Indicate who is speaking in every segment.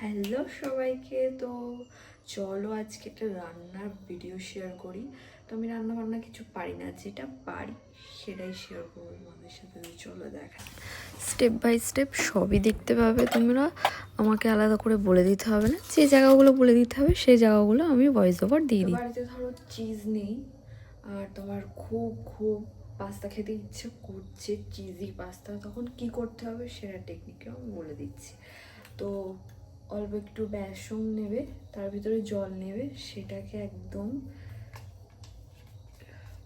Speaker 1: Hello সবাইকে। তো চলো আজকে একটা রান্নার ভিডিও শেয়ার করি। তো আমি রান্না বান্না কিছু পারি না, যেটা পারি সেটাই শেয়ার করবো তোমাদের সাথে। চলো দেখা, স্টেপ বাই স্টেপ সবই দেখতে পাবে তোমরা। আমাকে আলাদা করে বলে দিতে হবে না, যে জায়গাগুলো বলে দিতে হবে সেই জায়গাগুলো আমি ভয়েস ওভার দিয়ে দিই। বাড়িতে ধরো চিজ নেই আর তোমার খুব খুব পাস্তা খেতে ইচ্ছে করছে, চিজি পাস্তা, তখন কি করতে হবে সেটা টেকনিকও আমি বলে দিচ্ছি। তো অল্প একটু বেসন নেবে, তার ভিতরে জল নেবে, সেটাকে একদম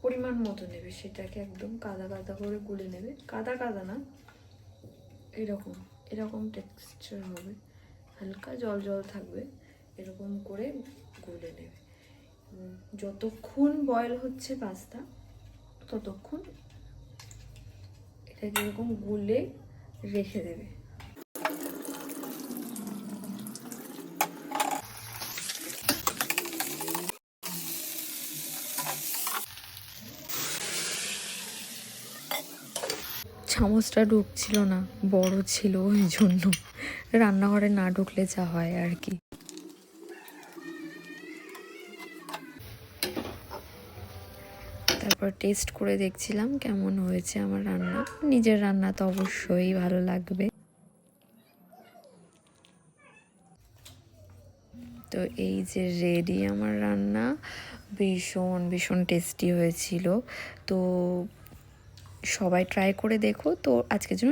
Speaker 1: পরিমাণ মতো নেবে, সেটাকে একদম কাদা কাদা করে গুলে নেবে। কাদা কাদা না, এরকম এরকম টেক্সচার হবে, হালকা জল জল থাকবে, এরকম করে গুলে নেবে। যতক্ষণ বয়েল হচ্ছে পাস্তা ততক্ষণ এটাকে এরকম গুলে রেখে দেবে। চামচটা ঢুকছিল না, বড় ছিল, ওই জন্য রান্নাঘরে না ঢুকলে যা হয় আর কি। তারপর টেস্ট করে দেখছিলাম কেমন হয়েছে আমার রান্না। নিজের রান্না তো অবশ্যই ভালো লাগবে। তো এই যে রেডি আমার রান্না, ভীষণ ভীষণ টেস্টি হয়েছিল। তো সবাই ট্রাই করে দেখো। তো আজকের জন্য